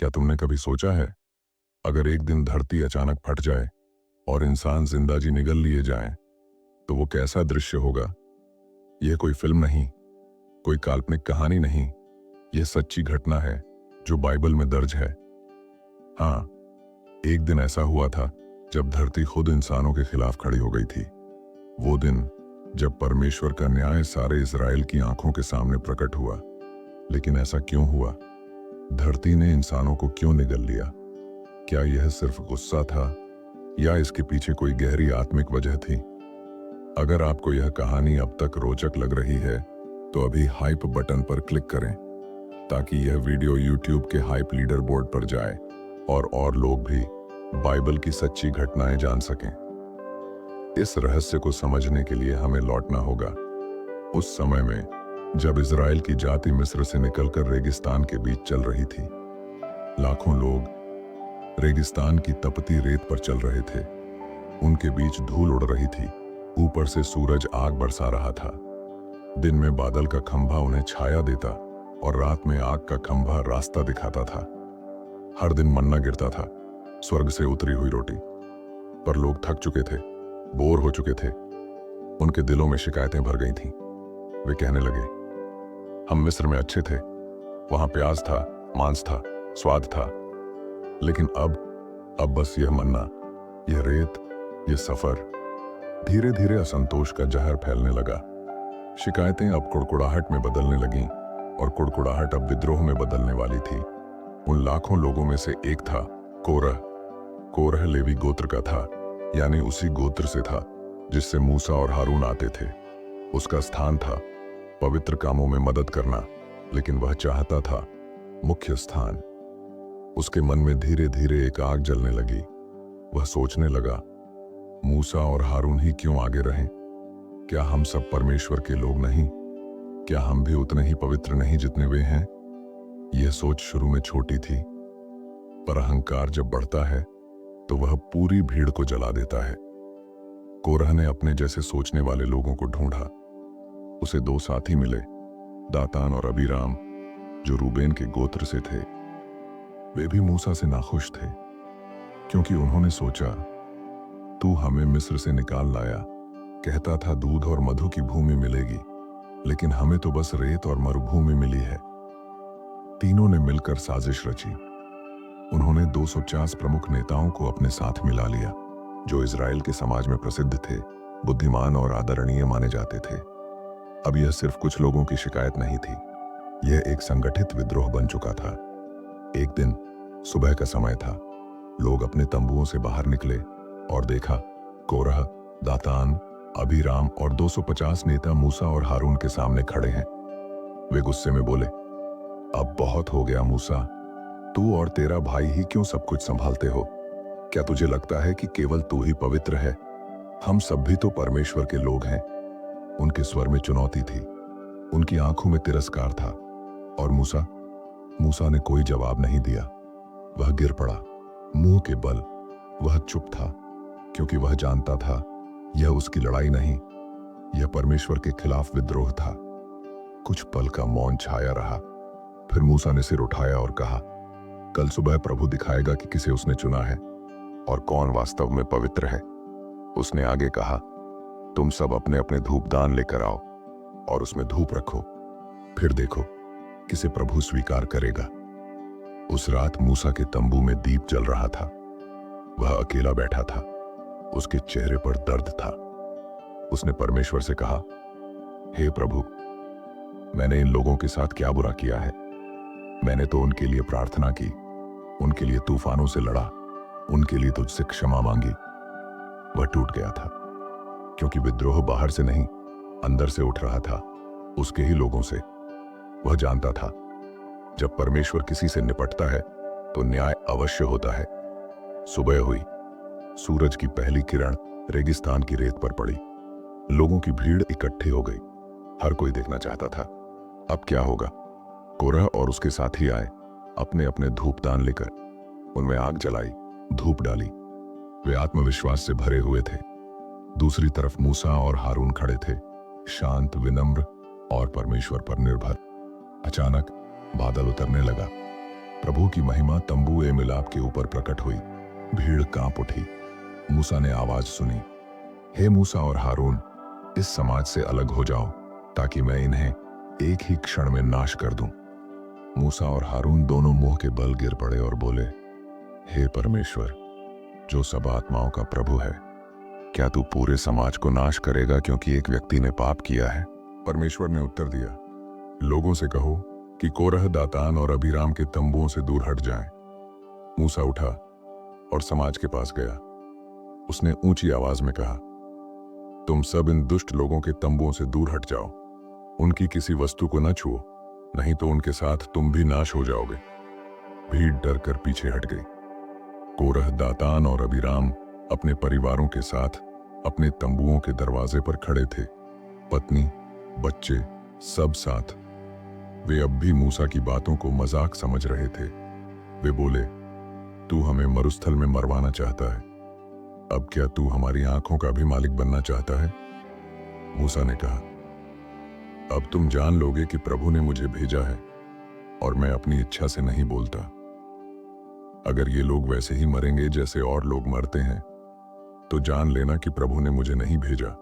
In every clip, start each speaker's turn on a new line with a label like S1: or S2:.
S1: क्या तुमने कभी सोचा है, अगर एक दिन धरती अचानक फट जाए और इंसान जिंदा जी निगल लिए जाएं, तो वो कैसा दृश्य होगा? यह कोई फिल्म नहीं, कोई काल्पनिक कहानी नहीं, यह सच्ची घटना है जो बाइबल में दर्ज है। हाँ, एक दिन ऐसा हुआ था जब धरती खुद इंसानों के खिलाफ खड़ी हो गई थी। वो दिन जब परमेश्वर का न्याय सारे इज़राइल की आंखों के सामने प्रकट हुआ। लेकिन ऐसा क्यों हुआ? धरती ने इंसानों को क्यों निगल लिया? क्या यह सिर्फ गुस्सा था या इसके पीछे कोई गहरी आत्मिक वजह थी? अगर आपको यह कहानी अब तक रोचक लग रही है तो अभी हाइप बटन पर क्लिक करें ताकि यह वीडियो यूट्यूब के हाइप लीडर बोर्ड पर जाए और लोग भी बाइबल की सच्ची घटनाएं जान सकें। इस रहस्य को समझने के लिए हमें लौटना होगा उस समय में जब इज़राइल की जाति मिस्र से निकलकर रेगिस्तान के बीच चल रही थी। लाखों लोग रेगिस्तान की तपती रेत पर चल रहे थे। उनके बीच धूल उड़ रही थी, ऊपर से सूरज आग बरसा रहा था। दिन में बादल का खंभा उन्हें छाया देता और रात में आग का खंभा रास्ता दिखाता था। हर दिन मन्ना गिरता था, स्वर्ग से उतरी हुई रोटी। पर लोग थक चुके थे, बोर हो चुके थे। उनके दिलों में शिकायतें भर गई थीं। वे कहने लगे, हम मिस्र में अच्छे थे, वहां प्याज था, मांस था, स्वाद था। लेकिन अब बस यह मन्ना, यह रेत, यह सफर। धीरे धीरे असंतोष का जहर फैलने लगा। शिकायतें अब कुड़कुड़ाहट में बदलने लगीं और कुड़कुड़ाहट अब विद्रोह में बदलने वाली थी। उन लाखों लोगों में से एक था कोरह। कोरह लेवी गोत्र का था, यानी उसी गोत्र से था जिससे मूसा और हारून आते थे। उसका स्थान था पवित्र कामों में मदद करना, लेकिन वह चाहता था मुख्य स्थान। उसके मन में धीरे धीरे एक आग जलने लगी। वह सोचने लगा, मूसा और हारून ही क्यों आगे रहें? क्या हम सब परमेश्वर के लोग नहीं? क्या हम भी उतने ही पवित्र नहीं जितने वे हैं? यह सोच शुरू में छोटी थी, पर अहंकार जब बढ़ता है तो वह पूरी भीड़ को जला देता है। कोरह ने अपने जैसे सोचने वाले लोगों को ढूंढा। उसे दो साथी मिले, दातान और अबीराम, जो रूबेन के गोत्र से थे। वे भी मूसा से नाखुश थे, क्योंकि उन्होंने सोचा, तू हमें मिस्र से निकाल लाया, कहता था दूध और मधु की भूमि मिलेगी, लेकिन हमें तो बस रेत और मरुभूमि मिली है। तीनों ने मिलकर साजिश रची। उन्होंने 250 प्रमुख नेताओं को अपने साथ मिला लिया, जो इज़राइल के समाज में प्रसिद्ध थे, बुद्धिमान और आदरणीय माने जाते थे। अब यह सिर्फ कुछ लोगों की शिकायत नहीं थी, यह एक संगठित विद्रोह बन चुका था। एक दिन सुबह का समय था। लोग अपने तंबुओं से बाहर निकले और देखा, कोरह, दातान, अबीराम और 250 नेता मूसा और हारून के सामने खड़े हैं। वे गुस्से में बोले, अब बहुत हो गया मूसा, तू और तेरा भाई ही क्यों सब कुछ संभालते हो? क्या तुझे लगता है कि केवल तू ही पवित्र है? हम सब भी तो परमेश्वर के लोग हैं। उनके स्वर में चुनौती थी, उनकी आंखों में तिरस्कार था। और मूसा ने कोई जवाब नहीं दिया। वह गिर पड़ा, मुंह के बल। वह चुप था, क्योंकि वह जानता था यह उसकी लड़ाई नहीं, यह परमेश्वर के खिलाफ विद्रोह था। कुछ पल का मौन छाया रहा। फिर मूसा ने सिर उठाया और कहा, कल सुबह प्रभु दिखाएगा कि किसे उसने चुना है और कौन वास्तव में पवित्र है। उसने आगे कहा, तुम सब अपने अपने धूपदान लेकर आओ और उसमें धूप रखो, फिर देखो किसे प्रभु स्वीकार करेगा। उस रात मूसा के तंबू में दीप जल रहा था। वह अकेला बैठा था, उसके चेहरे पर दर्द था। उसने परमेश्वर से कहा, हे प्रभु, मैंने इन लोगों के साथ क्या बुरा किया है? मैंने तो उनके लिए प्रार्थना की, उनके लिए तूफानों से लड़ा, उनके लिए तुझसे क्षमा मांगी। वह टूट गया था, क्योंकि विद्रोह बाहर से नहीं, अंदर से उठ रहा था, उसके ही लोगों से। वह जानता था, जब परमेश्वर किसी से निपटता है तो न्याय अवश्य होता है। सुबह हुई। सूरज की पहली किरण रेगिस्तान की रेत पर पड़ी। लोगों की भीड़ इकट्ठी हो गई। हर कोई देखना चाहता था, अब क्या होगा। कोरह और उसके साथी आए, अपने अपने धूपदान लेकर। उनमें आग जलाई, धूप डाली। वे आत्मविश्वास से भरे हुए थे। दूसरी तरफ मूसा और हारून खड़े थे, शांत, विनम्र और परमेश्वर पर निर्भर। अचानक बादल उतरने लगा। प्रभु की महिमा तंबू ए मिलाप के ऊपर प्रकट हुई। भीड़ कांप उठी। मूसा ने आवाज सुनी, हे मूसा और हारून, इस समाज से अलग हो जाओ ताकि मैं इन्हें एक ही क्षण में नाश कर दूं। मूसा और हारून दोनों मुंह के बल गिर पड़े और बोले, हे परमेश्वर, जो सब आत्माओं का प्रभु है, क्या तू पूरे समाज को नाश करेगा क्योंकि एक व्यक्ति ने पाप किया है? परमेश्वर ने उत्तर दिया, लोगों से कहो कि कोरह, दातान और अबीराम के तंबुओं से दूर हट जाएं। मूसा उठा और समाज के पास गया। उसने ऊंची आवाज में कहा, तुम सब इन दुष्ट लोगों के तंबुओं से दूर हट जाओ। उनकी किसी वस्तु को न छुओ, नहीं तो उनके साथ तुम भी नाश हो जाओगे। भीड़ डर कर पीछे हट गई। कोरह, दातान और अबीराम अपने परिवारों के साथ अपने तंबुओं के दरवाजे पर खड़े थे। पत्नी, बच्चे, सब साथ। वे अब भी मूसा की बातों को मजाक समझ रहे थे। वे बोले, तू हमें मरुस्थल में मरवाना चाहता है, अब क्या तू हमारी आंखों का भी मालिक बनना चाहता है? मूसा ने कहा, अब तुम जान लोगे कि प्रभु ने मुझे भेजा है और मैं अपनी इच्छा से नहीं बोलता। अगर ये लोग वैसे ही मरेंगे जैसे और लोग मरते हैं, तो जान लेना कि प्रभु ने मुझे नहीं भेजा।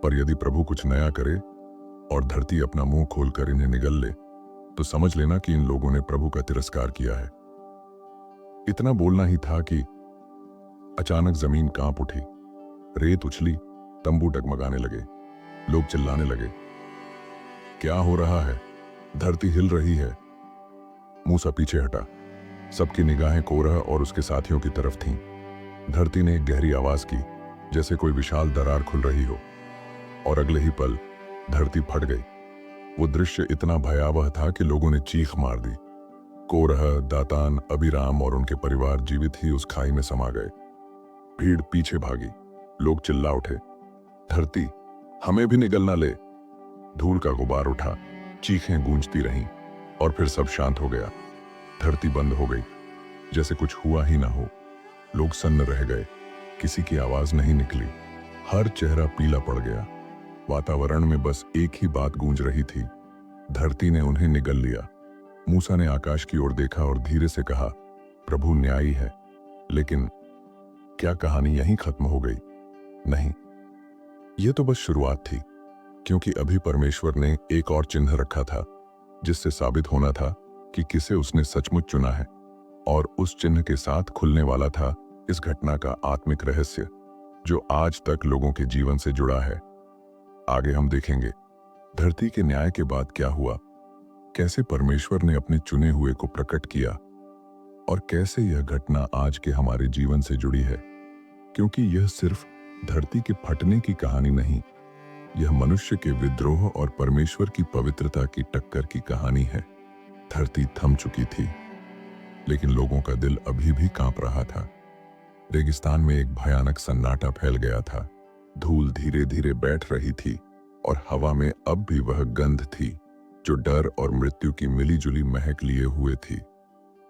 S1: पर यदि प्रभु कुछ नया करे और धरती अपना मुंह खोलकर इन्हें निगल ले, तो समझ लेना कि इन लोगों ने प्रभु का तिरस्कार किया है। इतना बोलना ही था कि अचानक जमीन कांप उठी, रेत उछली, तंबू डगमगाने लगे, लोग चिल्लाने लगे, क्या हो रहा है? धरती हिल रही है। मूसा पीछे हटा। सबकी निगाहें कोरह और उसके साथियों की तरफ थीं। धरती ने एक गहरी आवाज की, जैसे कोई विशाल दरार खुल रही हो, और अगले ही पल धरती फट गई। वो दृश्य इतना भयावह था कि लोगों ने चीख मार दी। कोरह, दातान, अबीराम और उनके परिवार जीवित ही उस खाई में समा गए। भीड़ पीछे भागी। लोग चिल्ला उठे, धरती हमें भी निगलना ले। धूल का गुबार उठा, चीखें गूंजती रहीं, और फिर सब शांत हो गया। धरती बंद हो गई, जैसे कुछ हुआ ही ना हो। लोग सन्न रह गए, किसी की आवाज नहीं निकली। हर चेहरा पीला पड़ गया। वातावरण में बस एक ही बात गूंज रही थी, धरती ने उन्हें निगल लिया। मूसा ने आकाश की ओर देखा और धीरे से कहा, प्रभु न्यायी है। लेकिन क्या कहानी यहीं खत्म हो गई? नहीं, यह तो बस शुरुआत थी, क्योंकि अभी परमेश्वर ने एक और चिन्ह रखा था, जिससे साबित होना था कि किसे उसने सचमुच चुना है। और उस चिन्ह के साथ खुलने वाला था इस घटना का आत्मिक रहस्य, जो आज तक लोगों के जीवन से जुड़ा है। आगे हम देखेंगे धरती के न्याय के बाद क्या हुआ, कैसे परमेश्वर ने अपने चुने हुए को प्रकट किया, और कैसे यह घटना आज के हमारे जीवन से जुड़ी है। क्योंकि यह सिर्फ धरती के फटने की कहानी नहीं, यह मनुष्य के विद्रोह और परमेश्वर की पवित्रता की टक्कर की कहानी है। धरती थम चुकी थी, लेकिन लोगों का दिल अभी भी कांप रहा था। रेगिस्तान में एक भयानक सन्नाटा फैल गया था। धूल धीरे धीरे बैठ रही थी और हवा में अब भी वह गंध थी जो डर और मृत्यु की मिलीजुली महक लिए हुए थी।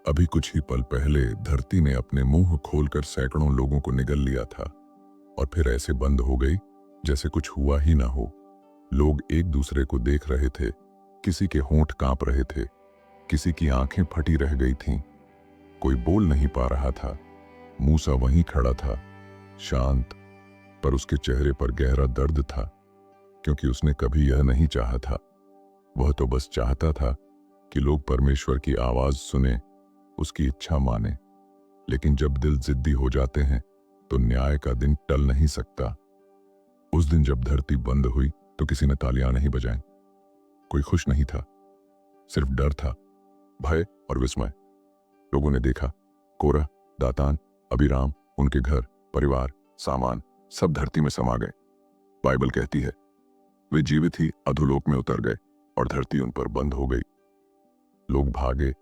S1: अभी कुछ ही पल पहले धरती ने अपने मुंह खोलकर सैकड़ों लोगों को निगल लिया था, और फिर ऐसे बंद हो गई जैसे कुछ हुआ ही ना हो। लोग एक दूसरे को देख रहे थे, किसी के होंठ कांप रहे थे, किसी की आंखें फटी रह गई थीं। कोई बोल नहीं पा रहा था। मूसा वहीं खड़ा था, शांत, पर उसके चेहरे पर गहरा दर्द था, क्योंकि उसने कभी यह नहीं चाहा था। वह तो बस चाहता था कि लोग परमेश्वर की आवाज सुने, उसकी इच्छा माने। लेकिन जब दिल जिद्दी हो जाते हैं तो न्याय का दिन टल नहीं सकता। उस दिन जब धरती बंद हुई तो किसी ने तालियां नहीं बजाईं। कोई खुश नहीं था, सिर्फ डर था, भय और विस्मय। लोगों ने देखा, कोरह, दातान, अबीराम, उनके घर, परिवार, सामान सब धरती में समा गए। बाइबल कहती है, वे जीवित ही अधोलोक में उतर गए और धरती उन पर बंद हो गई। लोग भागे,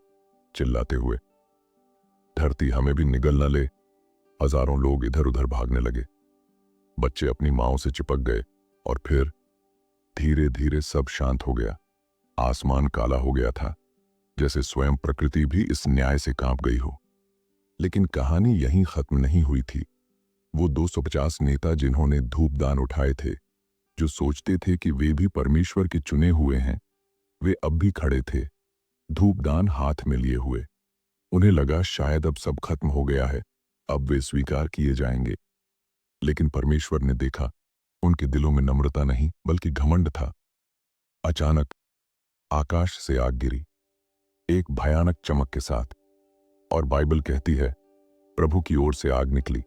S1: चिल्लाते हुए, धरती हमें भी निगल न ले। हजारों लोग इधर उधर भागने लगे। बच्चे अपनी मांओं से चिपक गए, और फिर धीरे धीरे सब शांत हो गया। आसमान काला हो गया था, जैसे स्वयं प्रकृति भी इस न्याय से कांप गई हो। लेकिन कहानी यहीं खत्म नहीं हुई थी। वो 250 नेता जिन्होंने धूपदान उठाए थे, जो सोचते थे कि वे भी परमेश्वर के चुने हुए हैं, वे अब भी खड़े थे। धूपदान हाथ में लिए हुए। उन्हें लगा शायद अब सब खत्म हो गया है, अब वे स्वीकार किए जाएंगे। लेकिन परमेश्वर ने देखा, उनके दिलों में नम्रता नहीं बल्कि घमंड था। अचानक आकाश से आग गिरी, एक भयानक चमक के साथ, और बाइबल कहती है प्रभु की ओर से आग निकली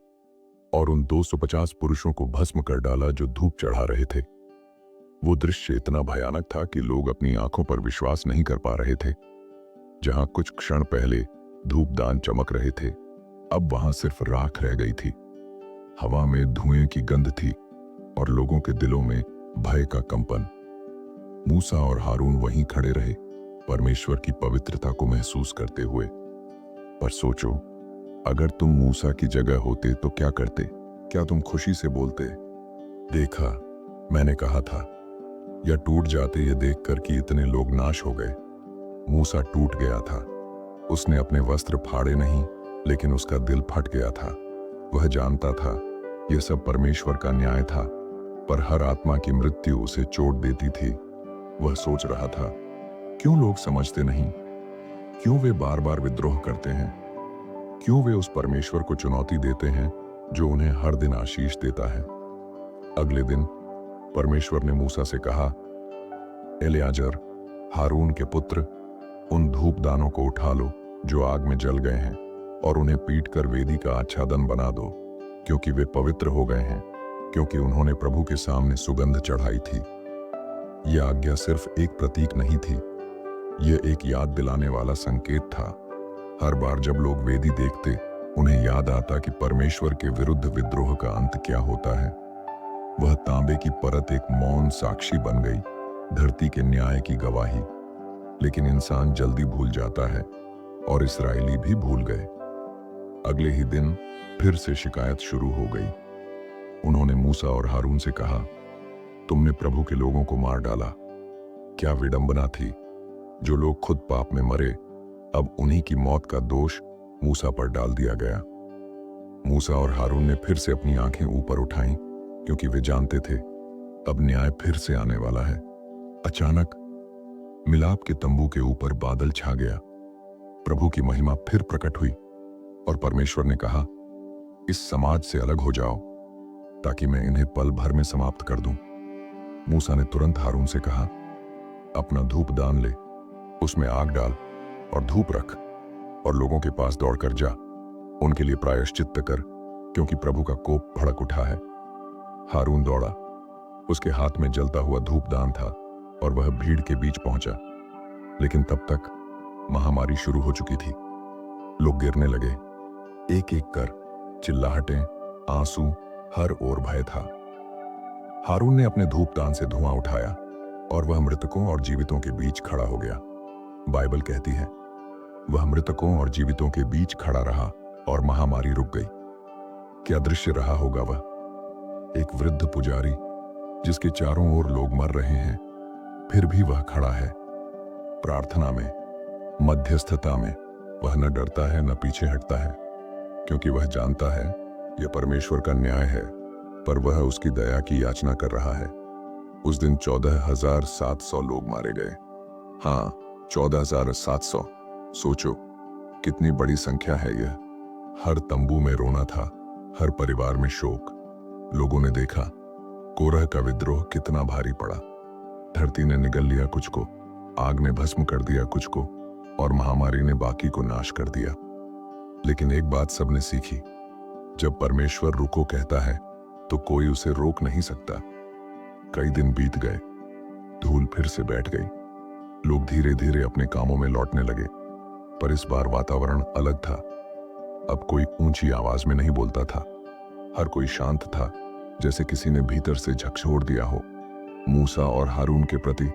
S1: और उन 250 पुरुषों को भस्म कर डाला जो धूप चढ़ा रहे थे। वो दृश्य इतना भयानक था कि लोग अपनी आंखों पर विश्वास नहीं कर पा रहे थे। जहां कुछ क्षण पहले धूपदान चमक रहे थे, अब वहां सिर्फ राख रह गई थी। हवा में धुएं की गंध थी और लोगों के दिलों में भय का कंपन। मूसा और हारून वहीं खड़े रहे, परमेश्वर की पवित्रता को महसूस करते हुए। पर सोचो, अगर तुम मूसा की जगह होते तो क्या करते? क्या तुम खुशी से बोलते, देखा, मैंने कहा था? या टूट जाते ये देखकर कि इतने लोग नाश हो गए? मूसा टूट गया था। उसने अपने वस्त्र फाड़े नहीं, लेकिन उसका दिल फट गया था। वह जानता था यह सब परमेश्वर का न्याय था, पर हर आत्मा की मृत्यु उसे चोट देती थी। वह सोच रहा था, क्यों लोग समझते नहीं? क्यों वे बार बार विद्रोह करते हैं? क्यों वे उस परमेश्वर को चुनौती देते हैं जो उन्हें हर दिन आशीष देता है? अगले दिन परमेश्वर ने मूसा से कहा, एलियाजर, हारून के पुत्र, उन धूपदानों को उठा लो जो आग में जल गए हैं, और उन्हें पीट कर वेदी का आच्छादन बना दो, क्योंकि वे पवित्र हो गए हैं, क्योंकि उन्होंने प्रभु के सामने सुगंध चढ़ाई थी। यह आज्ञा सिर्फ एक प्रतीक नहीं थी, यह एक याद दिलाने वाला संकेत था। हर बार जब लोग वेदी देखते, उन्हें याद आता कि परमेश्वर के विरुद्ध विद्रोह का अंत क्या होता है। वह तांबे की परत एक मौन साक्षी बन गई, धरती के न्याय की गवाही। लेकिन इंसान जल्दी भूल जाता है, और इस्राएली भी भूल गए। अगले ही दिन फिर से शिकायत शुरू हो गई। उन्होंने मूसा और हारून से कहा, तुमने प्रभु के लोगों को मार डाला। क्या विडंबना थी! जो लोग खुद पाप में मरे, अब उन्हीं की मौत का दोष मूसा पर डाल दिया गया। मूसा और हारून ने फिर से अपनी आंखें ऊपर उठाईं, क्योंकि वे जानते थे अब न्याय फिर से आने वाला है। अचानक मिलाप के तंबू के ऊपर बादल छा गया। प्रभु की महिमा फिर प्रकट हुई, और परमेश्वर ने कहा, इस समाज से अलग हो जाओ, ताकि मैं इन्हें पल भर में समाप्त कर दूं। मूसा ने तुरंत हारून से कहा, अपना धूपदान ले, उसमें आग डाल और धूप रख, और लोगों के पास दौड़कर जा, उनके लिए प्रायश्चित्त कर, क्योंकि प्रभु का कोप भड़क उठा है। हारून दौड़ा, उसके हाथ में जलता हुआ धूपदान था, और वह भीड़ के बीच पहुंचा। लेकिन तब तक महामारी शुरू हो चुकी थी। लोग गिरने लगे, एक एक कर, चिल्लाहटें, आंसू, हर ओर भय था। हारून ने अपने धूपदान से धुआं उठाया, और वह मृतकों और जीवितों के बीच खड़ा हो गया। बाइबल कहती है, वह मृतकों और जीवितों के बीच खड़ा रहा, और महामारी रुक गई। क्या दृश्य रहा होगा वह! एक वृद्ध पुजारी, जिसके चारों ओर लोग मर रहे हैं, फिर भी वह खड़ा है। प्रार्थना में, मध्यस्थता में वह न डरता है न पीछे हटता है, क्योंकि वह जानता है यह परमेश्वर का न्याय है, पर वह उसकी दया की याचना कर रहा है। उस दिन 14,700 लोग मारे गए। हाँ, 14,700। सोचो कितनी बड़ी संख्या है यह। हर तंबू में रोना था, हर परिवार में शोक। लोगों ने देखा कोरह का विद्रोह कितना भारी पड़ा। धरती ने निगल लिया कुछ को, आग ने भस्म कर दिया कुछ को, और महामारी ने बाकी को नाश कर दिया। लेकिन एक बात सबने सीखी, जब परमेश्वर रुको कहता है तो कोई उसे रोक नहीं सकता। कई दिन बीत गए, धूल फिर से बैठ गई। लोग धीरे धीरे अपने कामों में लौटने लगे, पर इस बार वातावरण अलग था। अब कोई ऊंची आवाज में नहीं बोलता था, हर कोई शांत था, जैसे किसी ने भीतर से झकझोर दिया हो। मूसा और हारून के प्रति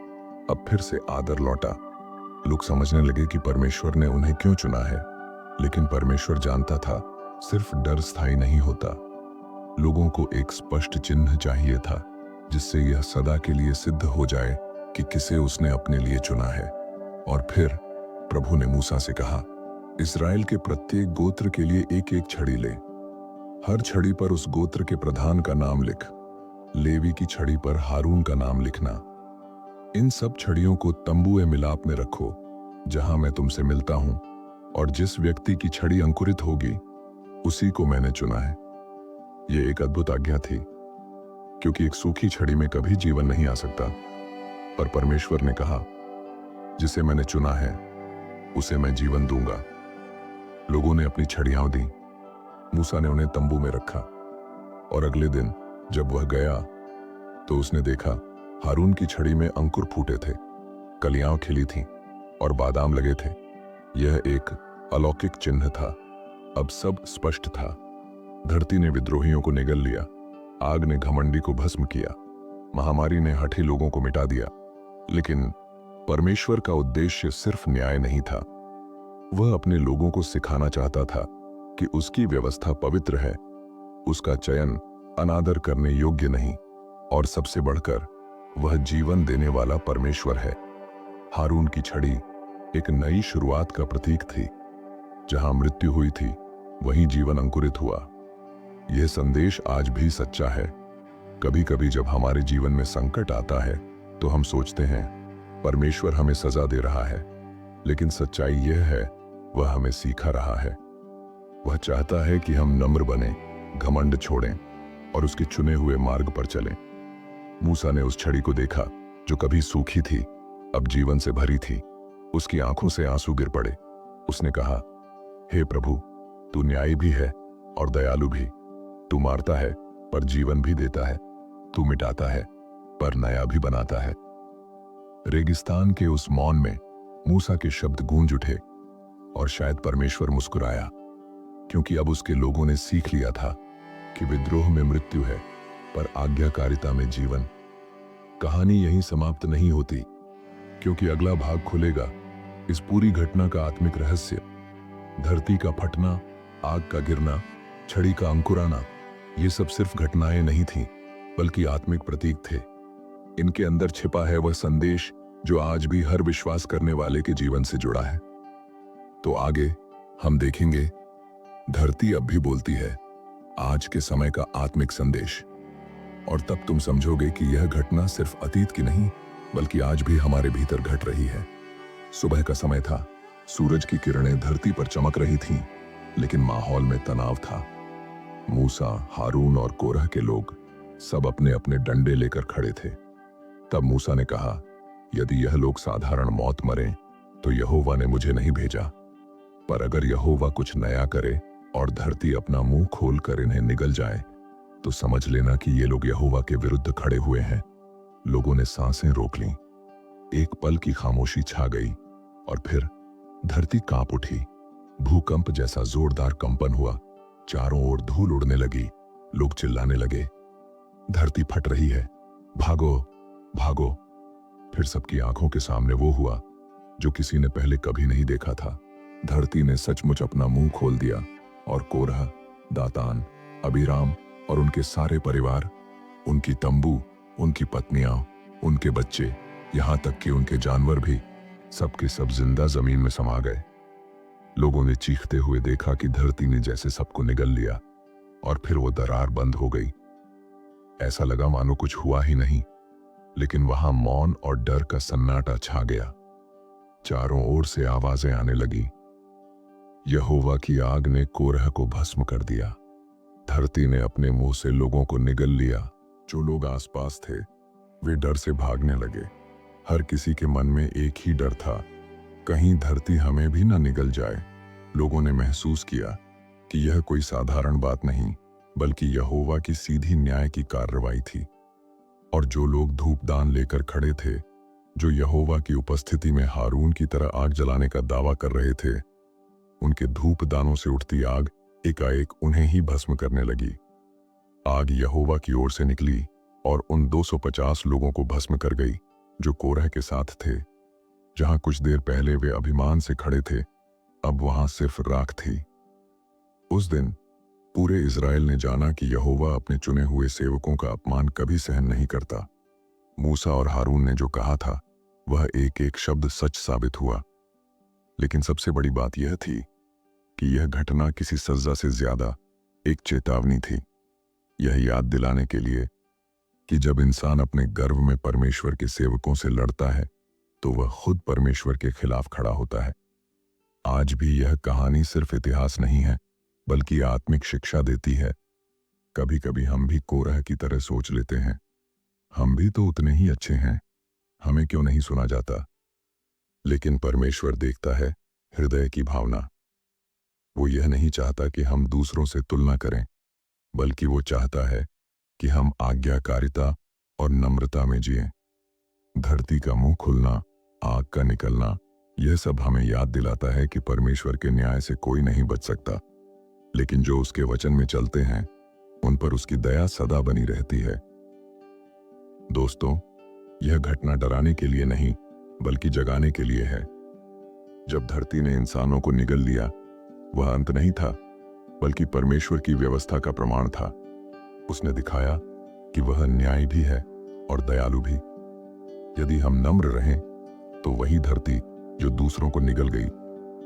S1: अब फिर से आदर लौटा। लोग समझने लगे कि परमेश्वर ने उन्हें क्यों चुना है। लेकिन परमेश्वर जानता था, सिर्फ डर स्थायी नहीं होता। लोगों को एक स्पष्ट चिन्ह चाहिए था, जिससे यह सदा के लिए सिद्ध हो जाए कि किसे उसने अपने लिए चुना है। और फिर प्रभु ने मूसा से कहा, इस्राएल के प्रत्येक गोत्र के लिए एक एक छड़ी ले। हर छड़ी पर उस गोत्र के प्रधान का नाम लिख। लेवी की छड़ी पर हारून का नाम लिखना। इन सब छड़ियों को तंबूए मिलाप में रखो, जहां मैं तुमसे मिलता हूं और जिस व्यक्ति की छड़ी अंकुरित होगी उसी को मैंने चुना है। यह एक अद्भुत आज्ञा थी, क्योंकि एक सूखी छड़ी में कभी जीवन नहीं आ सकता। पर परमेश्वर ने कहा, जिसे मैंने चुना है उसे मैं जीवन दूंगा। लोगों ने अपनी छड़ियां दी, मूसा ने उन्हें तंबू में रखा, और अगले दिन जब वह गया तो उसने देखा हारून की छड़ी में अंकुर फूटे थे, कलियां खिली थीं और बादाम लगे थे। यह एक अलौकिक चिन्ह था। अब सब स्पष्ट था। धरती ने विद्रोहियों को निगल लिया, आग ने घमंडी को भस्म किया, महामारी ने हठी लोगों को मिटा दिया। लेकिन परमेश्वर का उद्देश्य सिर्फ न्याय नहीं था। वह अपने लोगों को सिखाना चाहता था कि उसकी व्यवस्था पवित्र है, उसका चयन अनादर करने योग्य नहीं, और सबसे बढ़कर वह जीवन देने वाला परमेश्वर है। हारून की छड़ी एक नई शुरुआत का प्रतीक थी। जहां मृत्यु हुई थी वहीं जीवन अंकुरित हुआ। यह संदेश आज भी सच्चा है। कभी कभी जब हमारे जीवन में संकट आता है तो हम सोचते हैं परमेश्वर हमें सजा दे रहा है, लेकिन सच्चाई यह है वह हमें सिखा रहा है। वह चाहता है कि हम नम्र बने, घमंड छोड़ें और उसके चुने हुए मार्ग पर चलें। मूसा ने उस छड़ी को देखा जो कभी सूखी थी, अब जीवन से भरी थी। उसकी आंखों से आंसू गिर पड़े। उसने कहा, हे प्रभु, तू न्यायी भी है और दयालु भी। तू मारता है पर जीवन भी देता है, तू मिटाता है पर नया भी बनाता है। रेगिस्तान के उस मौन में मूसा के शब्द गूंज उठे, और शायद परमेश्वर मुस्कुराया, क्योंकि अब उसके लोगों ने सीख लिया था कि विद्रोह में मृत्यु है पर आज्ञाकारिता में जीवन। कहानी यहीं समाप्त नहीं होती, क्योंकि अगला भाग खुलेगा। इस पूरी घटना का आत्मिक रहस्य, धरती का फटना, आग का गिरना, छड़ी का अंकुराना, ये सब सिर्फ घटनाएं नहीं थीं, बल्कि आत्मिक प्रतीक थे। इनके अंदर छिपा है वह संदेश जो आज भी हर विश्वास करने वाले के जीवन से जुड़ा है। तो आगे हम देखेंगे, धरती अब भी बोलती है, आज के समय का आत्मिक संदेश। और तब तुम समझोगे कि यह घटना सिर्फ अतीत की नहीं, बल्कि आज भी हमारे भीतर घट रही है। सुबह का समय था, सूरज की किरणें धरती पर चमक रही थीं, लेकिन माहौल में तनाव था। मूसा, हारून और कोरह के लोग सब अपने अपने डंडे लेकर खड़े थे। तब मूसा ने कहा, यदि यह लोग साधारण मौत मरें तो यहोवा ने मुझे नहीं भेजा, पर अगर यहोवा कुछ नया करे और धरती अपना मुंह खोलकर इन्हें निगल जाए तो समझ लेना कि ये लोग यहोवा के विरुद्ध खड़े हुए हैं। लोगों ने सांसें रोक लीं। एक पल की खामोशी छा गई और फिर धरती कांप उठी। भूकंप जैसा जोरदार कंपन हुआ। चारों ओर धूल उड़ने लगी। लोग चिल्लाने लगे, धरती फट रही है, भागो भागो। फिर सबकी आंखों के सामने वो हुआ जो किसी ने पहले कभी नहीं देखा था। धरती ने सचमुच अपना मुंह खोल दिया और कोरह, दातान, अबीराम और उनके सारे परिवार, उनकी तंबू, उनकी पत्नियां, उनके बच्चे, यहां तक कि उनके जानवर भी, सबके सब जिंदा जमीन में समा गए। लोगों ने चीखते हुए देखा कि धरती ने जैसे सबको निगल लिया, और फिर वो दरार बंद हो गई। ऐसा लगा मानो कुछ हुआ ही नहीं, लेकिन वहां मौन और डर का सन्नाटा छा गया। चारों ओर से आवाजें आने लगी, यहोवा की आग ने कोरह को भस्म कर दिया। धरती ने अपने मुंह से लोगों को निगल लिया। जो लोग आसपास थे वे डर से भागने लगे। हर किसी के मन में एक ही डर था, कहीं धरती हमें भी न निगल जाए। लोगों ने महसूस किया कि यह कोई साधारण बात नहीं, बल्कि यहोवा की सीधी न्याय की कार्रवाई थी। और जो लोग धूपदान लेकर खड़े थे, जो यहोवा की उपस्थिति में हारून की तरह आग जलाने का दावा कर रहे थे, उनके धूपदानों से उठती आग एकाएक उन्हें ही भस्म करने लगी। आग यहोवा की ओर से निकली और उन 250 लोगों को भस्म कर गई जो कोरह के साथ थे। जहां कुछ देर पहले वे अभिमान से खड़े थे, अब वहां सिर्फ राख थी। उस दिन पूरे इज़राइल ने जाना कि यहोवा अपने चुने हुए सेवकों का अपमान कभी सहन नहीं करता। मूसा और हारून ने जो कहा था वह एक एक शब्द सच साबित हुआ। लेकिन सबसे बड़ी बात यह थी कि यह घटना किसी सजा से ज्यादा एक चेतावनी थी। यह याद दिलाने के लिए कि जब इंसान अपने गर्व में परमेश्वर के सेवकों से लड़ता है तो वह खुद परमेश्वर के खिलाफ खड़ा होता है। आज भी यह कहानी सिर्फ इतिहास नहीं है, बल्कि आत्मिक शिक्षा देती है। कभी कभी हम भी कोरह की तरह सोच लेते हैं, हम भी तो उतने ही अच्छे हैं, हमें क्यों नहीं सुना जाता। लेकिन परमेश्वर देखता है हृदय की भावना। वो यह नहीं चाहता कि हम दूसरों से तुलना करें, बल्कि वो चाहता है कि हम आज्ञाकारिता और नम्रता में जिएं। धरती का मुंह खुलना, आग का निकलना, यह सब हमें याद दिलाता है कि परमेश्वर के न्याय से कोई नहीं बच सकता, लेकिन जो उसके वचन में चलते हैं उन पर उसकी दया सदा बनी रहती है। दोस्तों, यह घटना डराने के लिए नहीं, बल्कि जगाने के लिए है। जब धरती ने इंसानों को निगल लिया, वह अंत नहीं था, बल्कि परमेश्वर की व्यवस्था का प्रमाण था। उसने दिखाया कि वह न्यायी भी है और दयालु भी। यदि हम नम्र रहें, तो वही धरती जो दूसरों को निगल गई,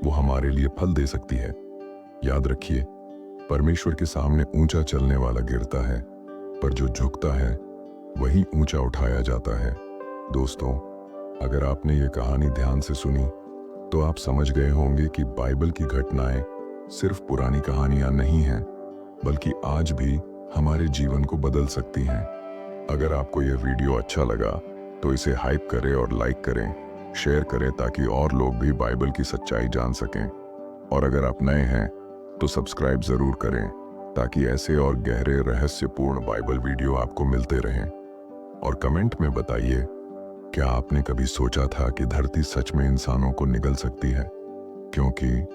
S1: वो हमारे लिए फल दे सकती है। याद रखिए, परमेश्वर के सामने ऊंचा चलने वाला गिरता है, पर जो झुकता है वही ऊंचा उठाया जाता है। दोस्तों, अगर आपने ये कहानी ध्यान से सुनी, तो आप समझ गए होंगे कि बाइबल की घटनाएं सिर्फ पुरानी कहानियां नहीं हैं, बल्कि आज भी हमारे जीवन को बदल सकती हैं। अगर आपको यह वीडियो अच्छा लगा, तो इसे हाइप करें और लाइक करें, शेयर करें, ताकि और लोग भी बाइबल की सच्चाई जान सकें। और अगर आप नए हैं, तो सब्सक्राइब जरूर करें, ताकि ऐसे और गहरे रहस्यपूर्ण बाइबल वीडियो आपको मिलते रहें। और कमेंट में बताइए, क्या आपने कभी सोचा था कि धरती सच में इंसानों को निगल सकती है? क्योंकि